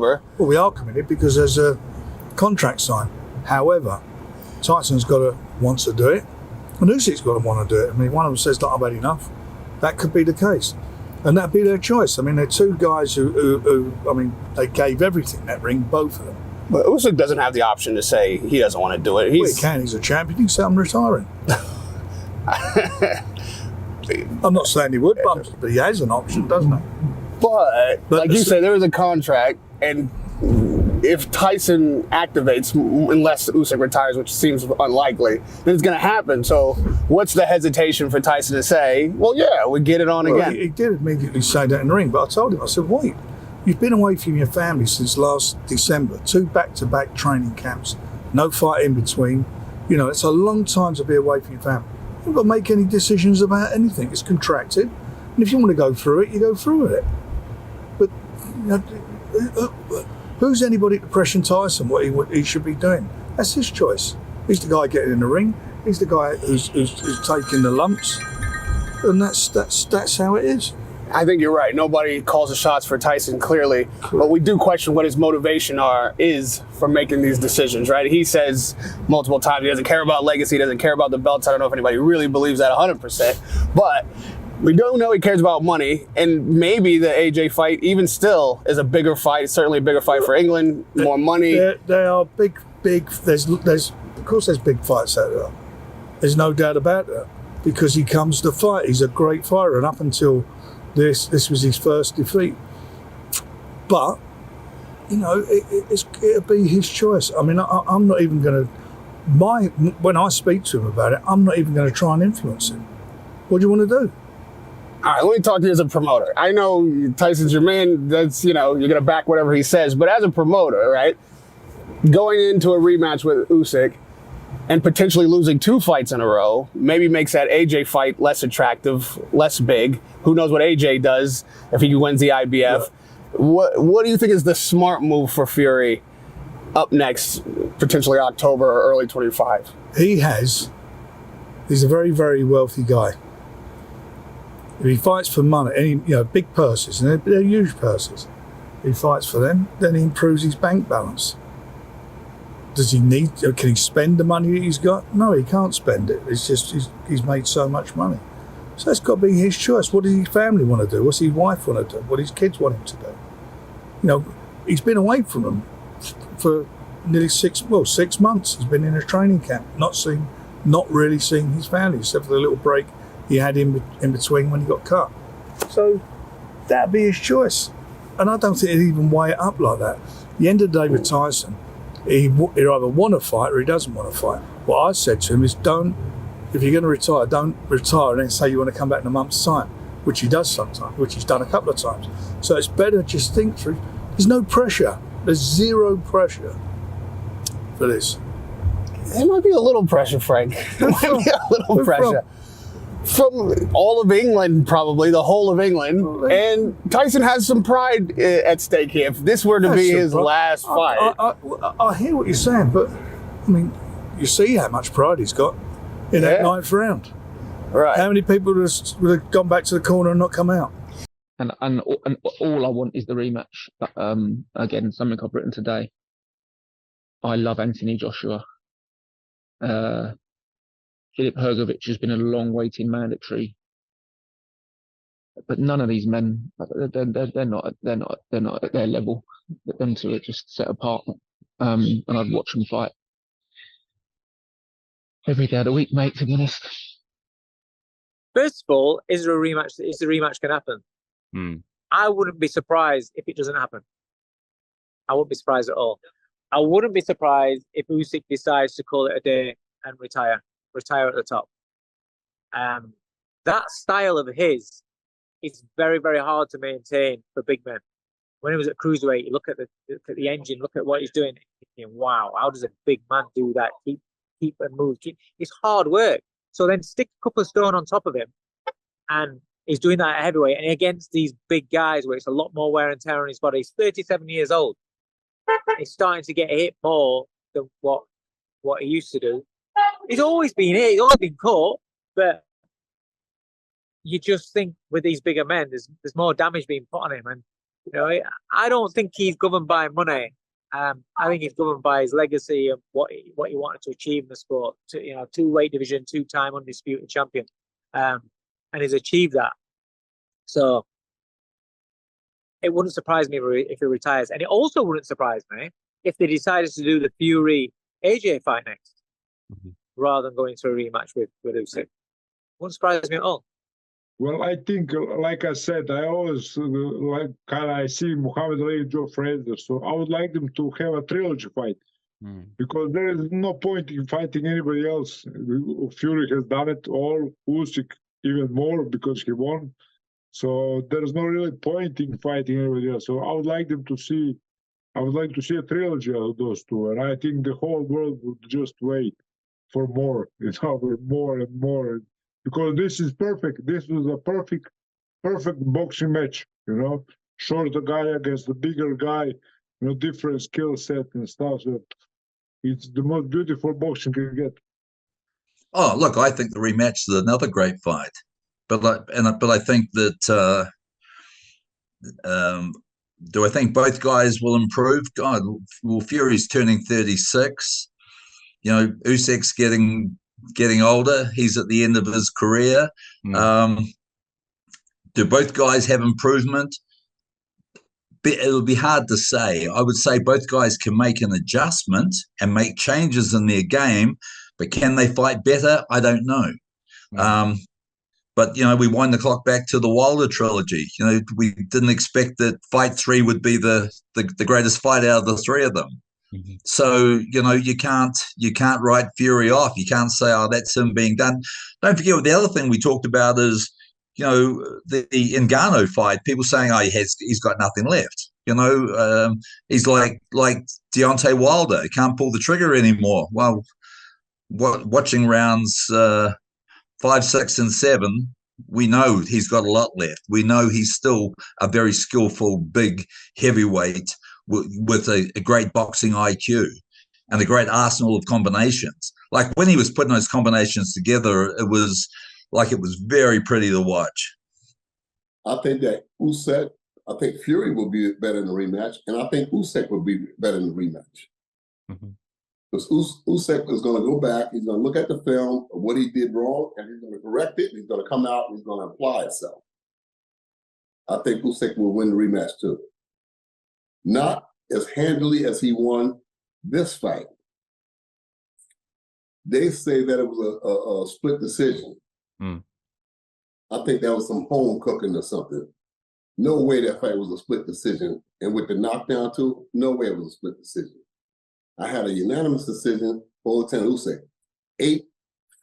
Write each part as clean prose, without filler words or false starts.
Well, we are committed because there's a contract signed. However, Tyson's wants to do it, and Usyk's got to want to do it. I mean, one of them says that I've had enough. That could be the case, and that'd be their choice. I mean, they're two guys who I mean, they gave everything that ring, both of them. But Usyk doesn't have the option to say he doesn't want to do it. Well, he can. He's a champion. He can say I'm retiring. I'm not saying he would, but he has an option, doesn't he? But like you said, there is a contract, and if Tyson activates, unless Usyk retires, which seems unlikely, then it's going to happen. So what's the hesitation for Tyson to say, well, yeah, we get it on again? He did immediately say that in the ring, but I told him, I said, wait, you've been away from your family since last December, 2 back-to-back training camps, no fight in between. You know, it's a long time to be away from your family. You haven't got to make any decisions about anything. It's contracted. And if you want to go through it, you go through with it. But you know, who's anybody to question Tyson what he should be doing? That's his choice. He's the guy getting in the ring. He's the guy who's taking the lumps. And that's how it is. I think you're right. Nobody calls the shots for Tyson, clearly. But we do question what his motivation is for making these decisions, right? He says multiple times he doesn't care about legacy, he doesn't care about the belts. I don't know if anybody really believes that 100%. But we don't know he cares about money. And maybe the AJ fight, even still, is a bigger fight. Certainly a bigger fight for England, more money. They are big. There's of course there's big fights out there. There's no doubt about that. Because he comes to fight. He's a great fighter. And up until this was his first defeat, but you know it'll be his choice. I mean, I'm not even going to. When I speak to him about it, I'm not even going to try and influence him. What do you want to do? All right, let me talk to you as a promoter. I know Tyson's your man. That's, you know, you're going to back whatever he says. But as a promoter, right, going into a rematch with Usyk and potentially losing 2 fights in a row maybe makes that AJ fight less attractive, less big. Who knows what AJ does if he wins the IBF? Yeah. What do you think is the smart move for Fury up next, potentially October or early 25? He's a very, very wealthy guy. If he fights for money, any big purses, and they're huge purses, if he fights for them, then he improves his bank balance. Can he spend the money that he's got? No, he can't spend it. It's just he's made so much money. So that's got to be his choice. What does his family want to do? What's his wife want to do? What his kids want him to do? You know, he's been away from them for nearly 6 months. He's been in a training camp, not really seeing his family, except for the little break he had in between when he got cut. So that'd be his choice. And I don't think he'd even weigh it up like that. At the end of the day with Tyson, he either want to fight or he doesn't want to fight. What I said to him is, if you're going to retire, don't retire and then say you want to come back in a month's time, which he does sometimes, which he's done a couple of times. So it's better just think through. There's no pressure. There's zero pressure for this. There might be a little pressure, Frank. There might be a little pressure. From all of England, probably, the whole of England. And Tyson has some pride at stake here. If this were to be his last fight. I hear what you're saying, but, I mean, you see how much pride he's got in that 9th round. Right. How many people would have gone back to the corner and not come out? And all I want is the rematch. Again, something I've written today. I love Anthony Joshua. Filip Hrgovic has been a long waiting mandatory, but none of these men, they're not at their level. Them two are just set apart, and I'd watch them fight every day of the week, mate. To be honest. First of all, is there a rematch? Is the rematch going to happen? I wouldn't be surprised if it doesn't happen. I wouldn't be surprised at all. I wouldn't be surprised if Usyk decides to call it a day and retire at the top. That style of his is very, very hard to maintain for big men. When he was at cruiserweight, you look at the engine, look at what he's doing, thinking, wow, how does a big man do that? Keep and move. It's hard work. So then stick a couple of stone on top of him, and he's doing that at heavyweight. And against these big guys where it's a lot more wear and tear on his body. He's 37 years old. He's starting to get hit more than what he used to do. He's always been here. He's always been caught. But you just think with these bigger men, there's more damage being put on him. And You know, I don't think he's governed by money. I think he's governed by his legacy and what he wanted to achieve in the sport. You know, 2 weight division, 2-time undisputed champion, and he's achieved that. So it wouldn't surprise me if he retires, and it also wouldn't surprise me if they decided to do the Fury AJ fight next, rather than going through a rematch with Usyk. Wouldn't surprise me at all. Well, I think, like I said, I always I see Muhammad Ali and Joe Frazier, so I would like them to have a trilogy fight, because there is no point in fighting anybody else. Fury has done it all, Usyk even more because he won. So there is no really point in fighting anybody else. So I would like them to see. I would like to see a trilogy of those two, and I think the whole world would just wait for more, more and more, because this is perfect. This was a perfect boxing match. Shorter guy against the bigger guy, different skill set and stuff. So it's the most beautiful boxing you can get. Oh, look, I think the rematch is another great fight, but I think that. Do I think both guys will improve? God, well, Fury's turning 36. Usyk's getting older. He's at the end of his career. Do both guys have improvement? It'll be hard to say. I would say both guys can make an adjustment and make changes in their game, but can they fight better? I don't know. But, we wind the clock back to the Wilder trilogy. We didn't expect that fight 3 would be the greatest fight out of the 3 of them. So, you can't write Fury off. You can't say, oh, that's him being done. Don't forget, the other thing we talked about is, the Ngannou fight, people saying, oh, he's got nothing left. He's like Deontay Wilder. He can't pull the trigger anymore. Well, watching rounds 5, 6, and 7, we know he's got a lot left. We know he's still a very skillful, big heavyweight with a great boxing IQ and a great arsenal of combinations. Like when he was putting those combinations together, it was very pretty to watch. I think that Fury will be better in the rematch, and I think Usyk will be better in the rematch. Because Usyk is going to go back, he's going to look at the film of what he did wrong, and he's going to correct it, he's going to come out, and he's going to apply itself. I think Usyk will win the rematch too. Not as handily as he won this fight. They say that it was a split decision. I think that was some home cooking or something. No way that fight was a split decision. And with the knockdown too, no way it was a split decision. I had a unanimous decision for Oleksandr Usyk,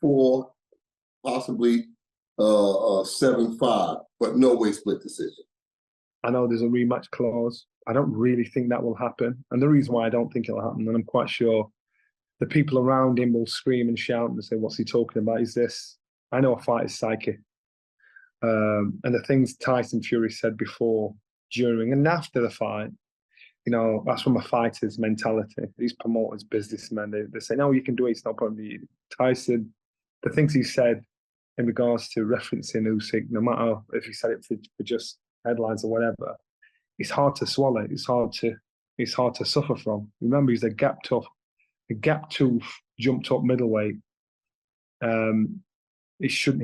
8-4, possibly 7-5, but no way split decision. I know there's a rematch clause. I don't really think that will happen. And the reason why I don't think it'll happen, and I'm quite sure the people around him will scream and shout and say, what's he talking about? Is this? I know a fight is psychic. And the things Tyson Fury said before, during, and after the fight, that's from a fighter's mentality. These promoters, businessmen, they say, no, you can do it, it's no problem. Tyson, the things he said in regards to referencing Usyk, no matter if he said it for just headlines or whatever, it's hard to swallow. It's hard to suffer from. Remember, he's a gap tooth, jumped up middleweight. It should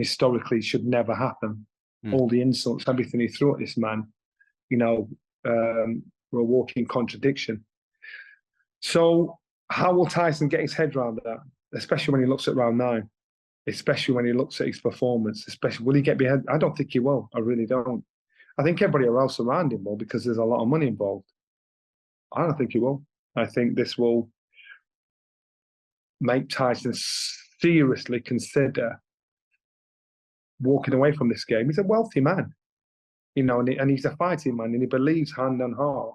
never happen. All the insults, everything he threw at this man, were a walking contradiction. So how will Tyson get his head around that? Especially when he looks at round 9, especially when he looks at his performance, will he get behind? I don't think he will. I really don't. I think everybody else around him will, because there's a lot of money involved. I don't think he will. I think this will make Tyson seriously consider walking away from this game. He's a wealthy man, and he's a fighting man, and he believes hand on heart,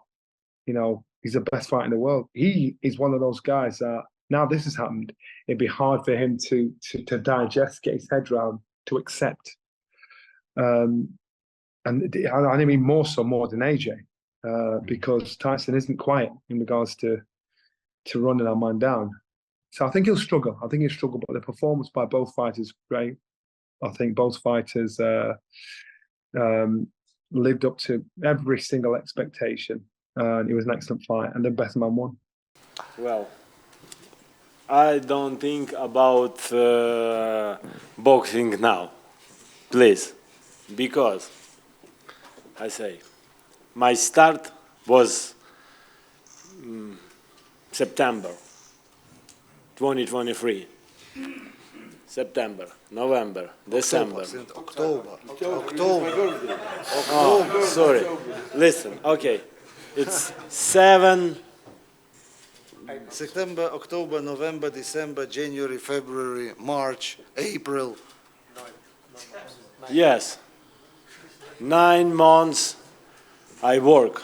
he's the best fighter in the world. He is one of those guys that now this has happened, it'd be hard for him to digest, get his head around, to accept. And I mean more than AJ, because Tyson isn't quiet in regards to running our man down. So I think he'll struggle. But the performance by both fighters is great. I think both fighters lived up to every single expectation. And it was an excellent fight, and the best man won. Well, I don't think about boxing now, please, because I say my start was September 2023. September, November, December. October. Oh, sorry. Listen, okay. It's 7. September, October, November, December, January, February, March, April. Yes. 9 months I work.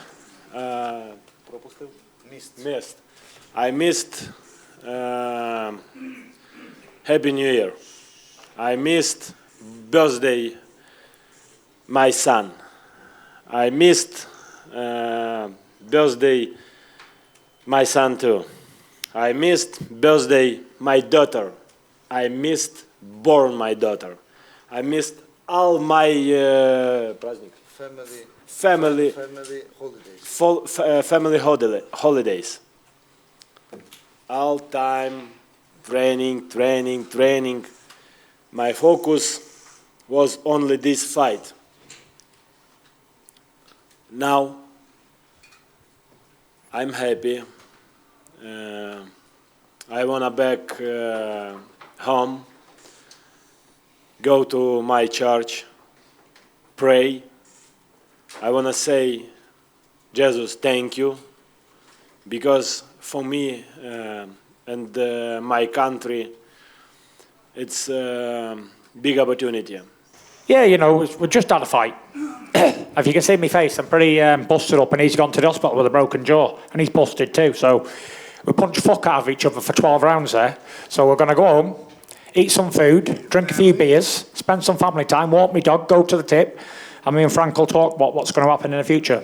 Missed. I missed Happy New Year. I missed birthday my son. I missed birthday my son too. I missed birthday my daughter. I missed born my daughter. I missed all my family holidays. All time training. My focus was only this fight. Now I'm happy. I wanna back home, go to my church, pray. I wanna say, Jesus, thank you, because for me and my country, it's a big opportunity. Yeah, you know, we just had a fight. If you can see my face, I'm pretty busted up, and he's gone to the hospital with a broken jaw, and he's busted too. So we punched fuck out of each other for 12 rounds there. So we're going to go home, eat some food, drink a few beers, spend some family time, walk my dog, go to the tip, and me and Frank will talk about what's going to happen in the future.